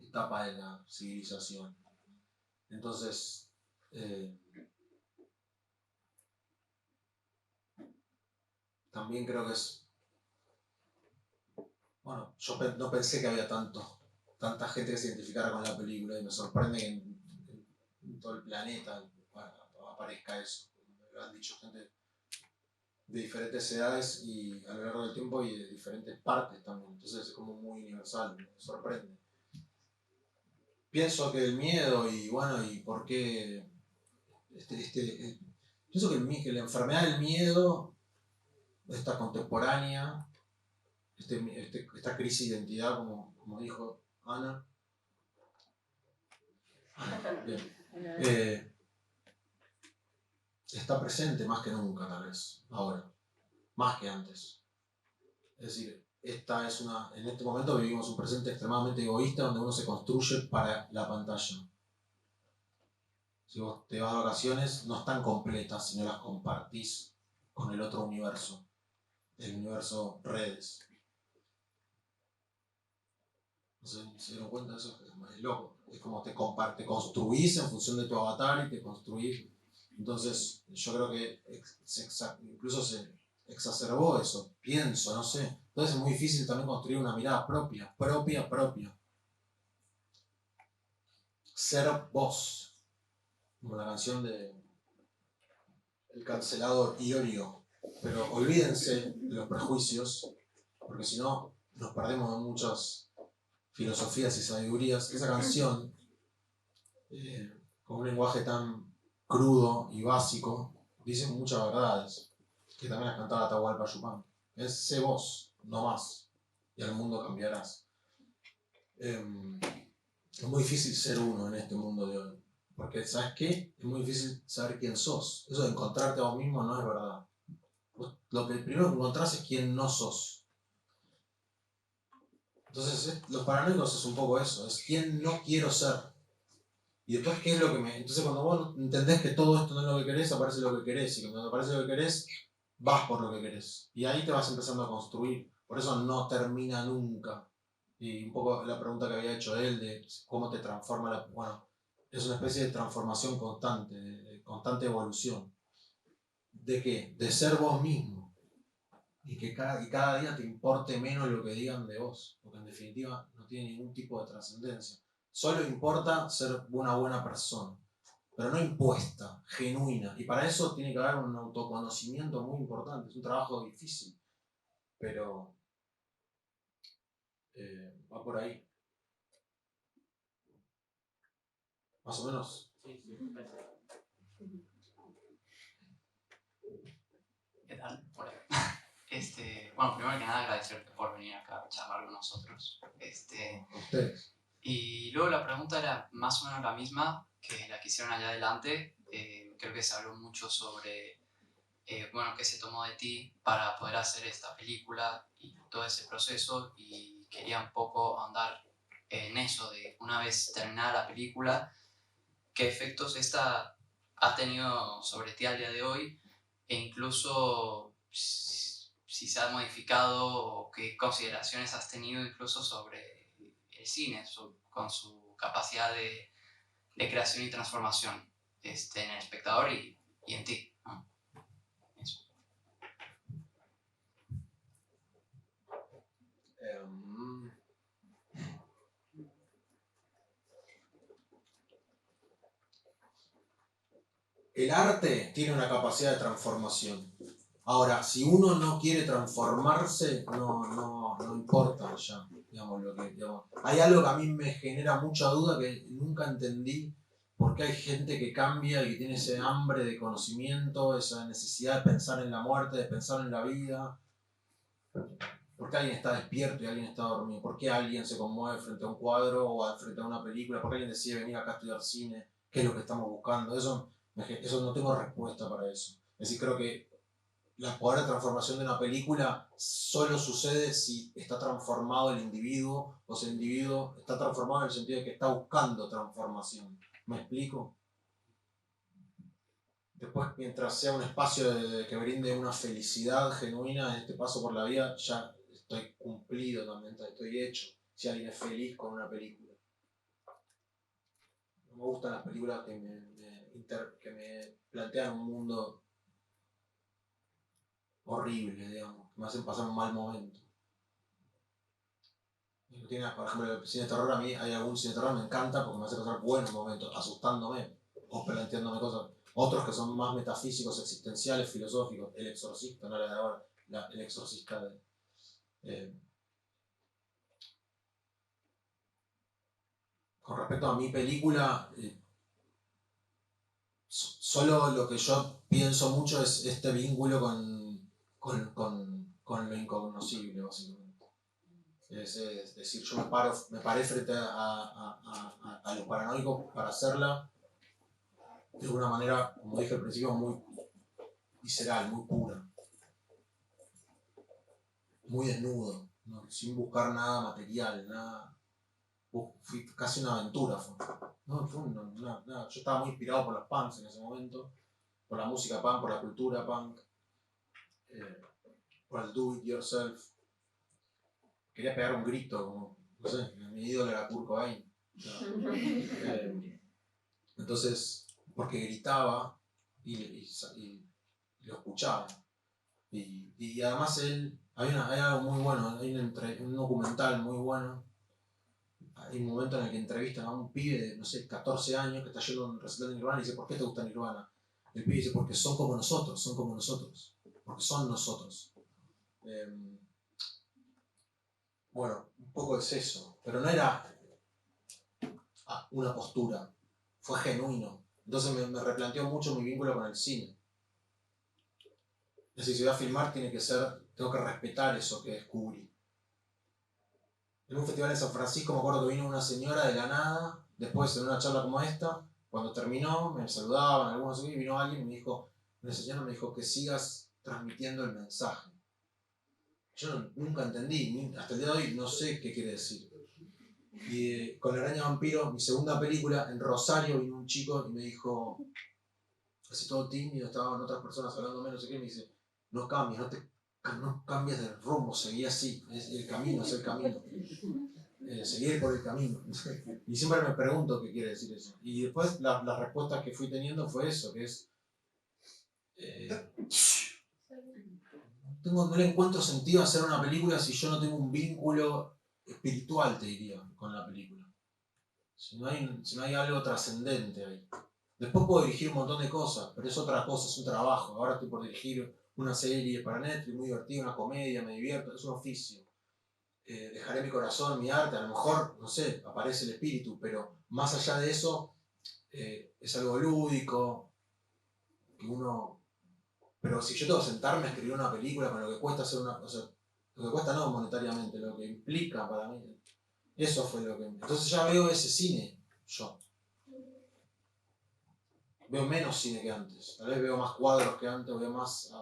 etapa de la civilización. Entonces, también creo que es... Bueno, yo no pensé que había tanta gente que se identificara con la película y me sorprende que en todo el planeta aparezca eso. Me lo han dicho gente de diferentes edades y a lo largo del tiempo y de diferentes partes también. Entonces es como muy universal, me sorprende. Pienso que el miedo y bueno, y por qué... pienso que la enfermedad del miedo, esta contemporánea, esta crisis de identidad, como dijo Ana. Bien. Está presente más que nunca, tal vez, ahora, más que antes. Es decir, en este momento vivimos un presente extremadamente egoísta donde uno se construye para la pantalla. Si vos te vas de vacaciones, no están completas si no las compartís con el otro universo, el universo redes. No sé, ¿se dieron cuenta de eso? Es loco. Es como te construís en función de tu avatar y te construís. Entonces, yo creo que incluso se exacerbó eso, pienso, no sé. Entonces es muy difícil también construir una mirada propia. Ser vos. Como la canción de el cancelado Iorio. Pero olvídense de los prejuicios, porque si no nos perdemos en muchas filosofías y sabidurías. Esa canción, con un lenguaje tan crudo y básico, dice muchas verdades, que también las cantaba Atahualpa Yupanqui. Es sé vos, no más, y al mundo cambiarás. Es muy difícil ser uno en este mundo de hoy, porque ¿sabes qué? Es muy difícil saber quién sos. Eso de encontrarte a vos mismo no es verdad. Lo que primero que encontrás es quién no sos. Entonces, los paranoicos es un poco eso, es quién no quiero ser. Y después, ¿qué es lo que me...? Entonces, cuando vos entendés que todo esto no es lo que querés, aparece lo que querés. Y cuando aparece lo que querés, vas por lo que querés. Y ahí te vas empezando a construir. Por eso no termina nunca. Y un poco la pregunta que había hecho él de cómo te transforma la... Bueno, es una especie de transformación constante, de constante evolución. ¿De qué? De ser vos mismo. Y que cada día te importe menos lo que digan de vos. Porque en definitiva no tiene ningún tipo de trascendencia. Solo importa ser una buena persona, pero no impuesta, genuina. Y para eso tiene que haber un autoconocimiento muy importante. Es un trabajo difícil, pero va por ahí. Más o menos. ¿Qué tal? Hola. Bueno, primero que nada agradecerte por venir acá a charlar con nosotros. A ustedes. Y luego la pregunta era más o menos la misma que la que hicieron allá adelante. Creo que se habló mucho sobre qué se tomó de ti para poder hacer esta película y todo ese proceso, y quería un poco andar en eso de una vez terminada la película, qué efectos esta ha tenido sobre ti al día de hoy, e incluso si se ha modificado o qué consideraciones has tenido incluso sobre el cine, con su capacidad de creación y transformación en el espectador y en ti, ¿no? Eso. El arte tiene una capacidad de transformación. Ahora, si uno no quiere transformarse, no importa ya. Hay algo que a mí me genera mucha duda que nunca entendí, porque hay gente que cambia y que tiene ese hambre de conocimiento, esa necesidad de pensar en la muerte, de pensar en la vida. ¿Por qué alguien está despierto y alguien está dormido? ¿Por qué alguien se conmueve frente a un cuadro o frente a una película? ¿Por qué alguien decide venir acá a estudiar cine? ¿Qué es lo que estamos buscando? Eso no tengo respuesta para eso. Es decir, creo que la poder de transformación de una película solo sucede si está transformado el individuo, o si el individuo está transformado en el sentido de que está buscando transformación. ¿Me explico? Después, mientras sea un espacio que brinde una felicidad genuina en este paso por la vida, ya estoy cumplido también, estoy hecho. Si alguien es feliz con una película. No me gustan las películas que me plantean un mundo horrible, digamos, que me hacen pasar un mal momento. Por ejemplo, el cine de terror, a mí hay algún cine de terror que me encanta porque me hace pasar buenos momentos, asustándome o planteándome cosas. Otros que son más metafísicos, existenciales, filosóficos. El Exorcista, no la de ahora, El Exorcista Con respecto a mi película, solo lo que yo pienso mucho es este vínculo con lo incognoscible, básicamente. Es decir, yo me paré frente a lo paranoico para hacerla de una manera, como dije al principio, muy visceral, muy pura, muy desnudo, ¿no? Sin buscar nada material, nada. Fui casi una aventura. Yo estaba muy inspirado por los punks en ese momento, por la música punk, por la cultura punk, por el do it yourself. Quería pegar un grito, como, no sé, mi ídolo era Kurt Cobain. Entonces, porque gritaba y lo escuchaba. Y además hay algo muy bueno, hay un documental muy bueno. Hay un momento en el que entrevistan a un pibe de, no sé, 14 años que está yendo a un recital de Nirvana y dice, ¿por qué te gusta Nirvana? El pibe dice, porque son como nosotros, porque son nosotros. Bueno, un poco es eso, pero no era una postura, fue genuino. Entonces me replanteó mucho mi vínculo con el cine. Es decir, si voy a filmar tengo que respetar eso que descubrí. En un festival de San Francisco me acuerdo que vino una señora de la nada, después en una charla como esta, cuando terminó, me saludaban algunos y vino alguien y una señora me dijo que sigas transmitiendo el mensaje. Yo nunca entendí, hasta el día de hoy no sé qué quiere decir. Y con La Araña Vampiro, mi segunda película, en Rosario vino un chico y me dijo, así todo tímido, estaban otras personas hablando menos, no sé qué, me dice, no cambies, no cambies de rumbo, seguí así, es el camino. Seguir por el camino. Y siempre me pregunto qué quiere decir eso. Y después las respuestas que fui teniendo fue eso, que es... no le encuentro sentido hacer una película si yo no tengo un vínculo espiritual, te diría, con la película. Si no hay algo trascendente ahí. Después puedo dirigir un montón de cosas, pero es otra cosa, es un trabajo. Ahora estoy por dirigir una serie para Netflix, muy divertida, una comedia, me divierto, es un oficio. Dejaré mi corazón, mi arte, a lo mejor, no sé, aparece el espíritu, pero más allá de eso, es algo lúdico, que uno... Pero si yo tengo que sentarme a escribir una película con lo que cuesta hacer una... O sea, lo que cuesta no monetariamente, lo que implica para mí, eso fue lo que... Entonces ya veo ese cine, yo. Veo menos cine que antes, tal vez veo más cuadros que antes, veo más...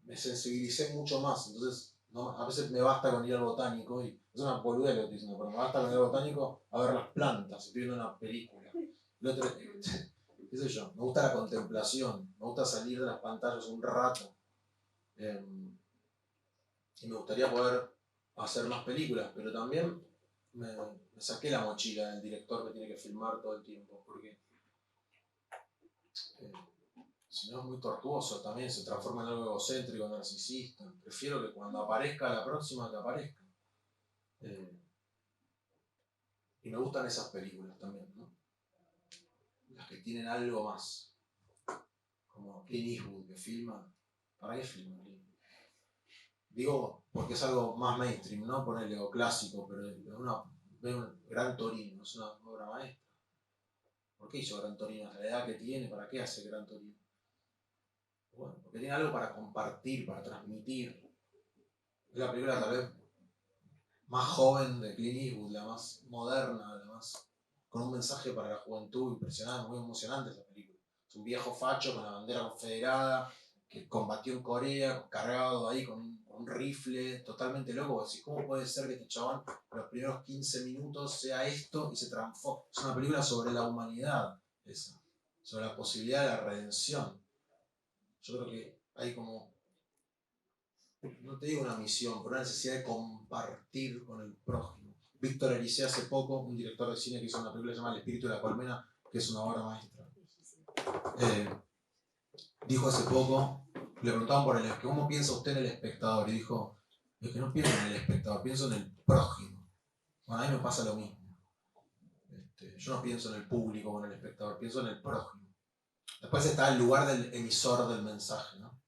Me sensibilicé mucho más, entonces a veces me basta con ir al botánico, y es una boludez lo que estoy diciendo, pero me basta con ir al botánico a ver las plantas, estoy viendo una película. Qué sé yo, me gusta la contemplación, me gusta salir de las pantallas un rato, y me gustaría poder hacer más películas, pero también me saqué la mochila del director que tiene que filmar todo el tiempo, porque si no es muy tortuoso también, se transforma en algo egocéntrico, narcisista. Prefiero que cuando aparezca la próxima que aparezca. Y me gustan esas películas también, ¿no? Las que tienen algo más. Como Clint Eastwood, que filma. ¿Para qué filma Clint Eastwood? Digo, porque es algo más mainstream, ¿no? Ponerle o clásico, pero veo un Gran Torino, es una obra maestra. ¿Por qué hizo Gran Torino? La edad que tiene, ¿para qué hace Gran Torino? Bueno, porque tiene algo para compartir, para transmitir. Es la película tal vez más joven de Clint Eastwood, la más moderna, la más con un mensaje para la juventud impresionante, muy emocionante esa película. Es un viejo facho con la bandera confederada que combatió en Corea, cargado ahí con un rifle, totalmente loco. Decís, ¿cómo puede ser que este chabón en los primeros 15 minutos sea esto y se transforma? Es una película sobre la humanidad, esa, sobre la posibilidad de la redención. Yo creo que hay como, no te digo una misión, pero una necesidad de compartir con el prójimo. Víctor Erice hace poco, un director de cine que hizo una película llamada El espíritu de la colmena, que es una obra maestra. Dijo hace poco, le preguntaban por cómo piensa usted en el espectador, y dijo, es que no pienso en el espectador, pienso en el prójimo. Bueno, a mí me pasa lo mismo. Yo no pienso en el público o en el espectador, pienso en el prójimo. Después está el lugar del emisor del mensaje, ¿no?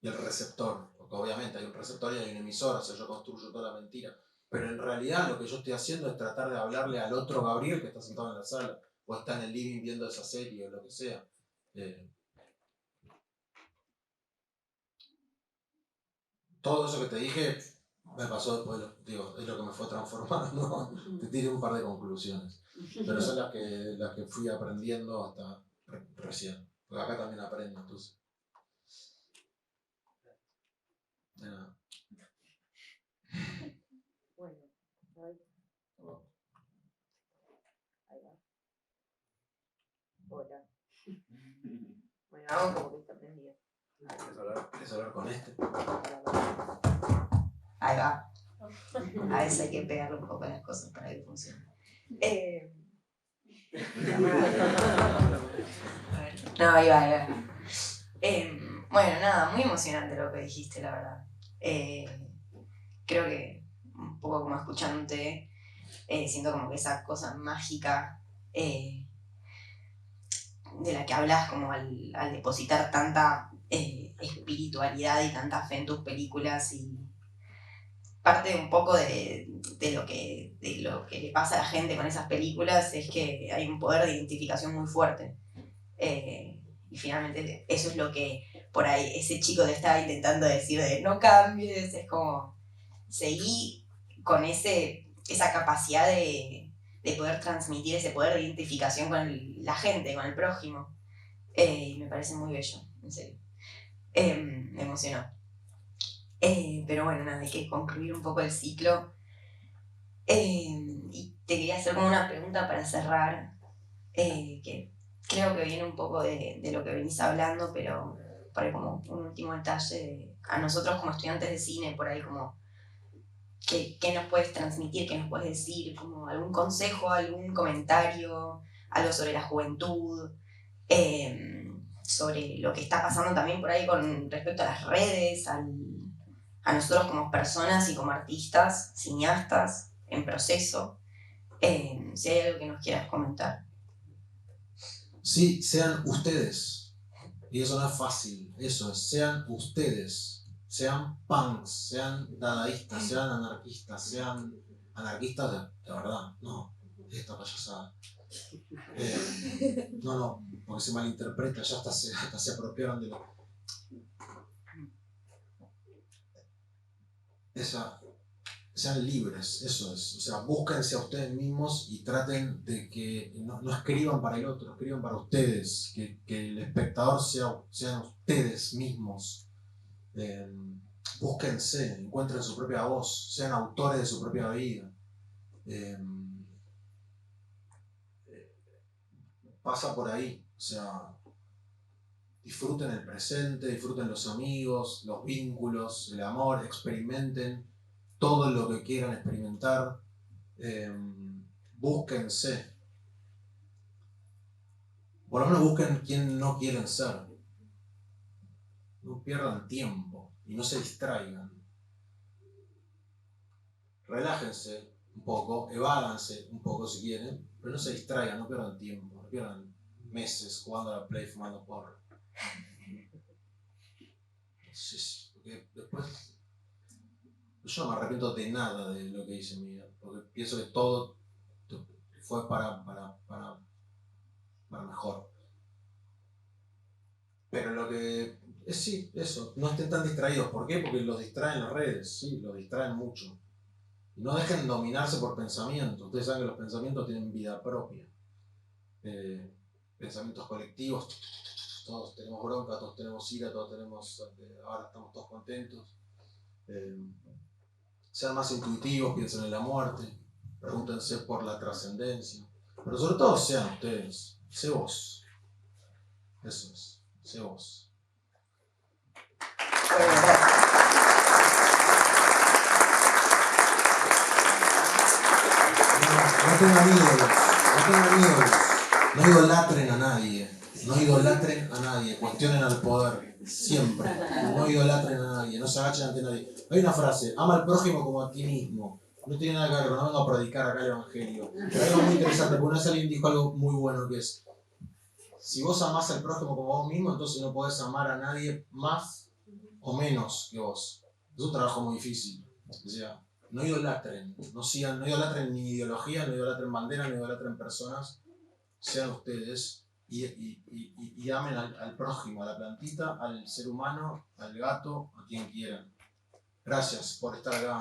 Y el receptor, porque obviamente hay un receptor y hay un emisor, o sea, yo construyo toda la mentira, pero en realidad lo que yo estoy haciendo es tratar de hablarle al otro Gabriel que está sentado en la sala, o está en el living viendo esa serie, o lo que sea. Todo eso que te dije me pasó después, es lo que me fue transformando, te tiré un par de conclusiones, pero son las que fui aprendiendo hasta recién, porque acá también aprendo, entonces. De nada. Bueno, ahí va. Hola. Bueno, hago como que está prendido. ¿Quieres hablar con este? Ahí va. A veces hay que pegarle un poco a las cosas para que funcione. No, ahí va. Bueno, nada, muy emocionante lo que dijiste, la verdad. Creo que un poco como escuchándote, siento como que esa cosa mágica de la que hablas, como al depositar tanta espiritualidad y tanta fe en tus películas, y parte un poco de lo que le pasa a la gente con esas películas es que hay un poder de identificación muy fuerte. Y finalmente eso es lo que por ahí ese chico te estaba intentando decir de no cambies, es como seguí con esa capacidad de poder transmitir ese poder de identificación con la gente, con el prójimo. Me parece muy bello, en serio. Me emocionó. Pero bueno, nada, hay que concluir un poco el ciclo. Y te quería hacer como una pregunta para cerrar, que creo que viene un poco de lo que venís hablando, pero por ahí como un último detalle a nosotros como estudiantes de cine, por ahí como ¿qué nos puedes transmitir, qué nos puedes decir, como algún consejo, algún comentario, algo sobre la juventud, sobre lo que está pasando también por ahí con respecto a las redes, a nosotros como personas y como artistas, cineastas en proceso? Si hay algo que nos quieras comentar. Sí, sean ustedes. Y eso no es fácil. Eso es, sean ustedes. Sean punks, sean dadaístas, sean anarquistas de verdad. No, esta payasada. No, porque se malinterpreta, ya hasta se apropiaron de lo. Sean libres, eso es. O sea, búsquense a ustedes mismos y traten de que no escriban para el otro, escriban para ustedes. Que el espectador sean ustedes mismos. Búsquense, encuentren su propia voz, sean autores de su propia vida. Pasa por ahí, o sea, disfruten el presente, disfruten los amigos, los vínculos, el amor, experimenten todo lo que quieran experimentar, búsquense. Por lo menos busquen quién no quieren ser. No pierdan tiempo y no se distraigan. Relájense un poco, evádanse un poco si quieren, pero no se distraigan, no pierdan tiempo, no pierdan meses jugando a la Play, fumando porro. Porque después yo no me arrepiento de nada de lo que hice en mi vida, porque pienso que todo fue para mejor. Pero lo que es sí, eso, no estén tan distraídos. ¿Por qué? Porque los distraen las redes, sí, los distraen mucho. Y no dejen dominarse por pensamientos. Ustedes saben que los pensamientos tienen vida propia. Pensamientos colectivos, todos tenemos bronca, todos tenemos ira, todos tenemos, ahora estamos todos contentos. Sean más intuitivos, piensen en la muerte, pregúntense por la trascendencia, pero sobre todo sean ustedes, sé vos. Eso es, sé vos. No tengan ídolos, no idolatren a nadie, cuestionen al poder, siempre, no idolatren a nadie, no se agachen ante nadie. Hay una frase, ama al prójimo como a ti mismo, no tiene nada que ver, no vengo a predicar acá el evangelio, pero hay algo muy interesante, porque una vez alguien dijo algo muy bueno que es, si vos amás al prójimo como a vos mismo, entonces no podés amar a nadie más o menos que vos. Es un trabajo muy difícil, o sea, no idolatren, no idolatren ni ideología, no idolatren banderas, no idolatren personas, sean ustedes y amen al prójimo, a la plantita, al ser humano, al gato, a quien quieran. Gracias por estar acá.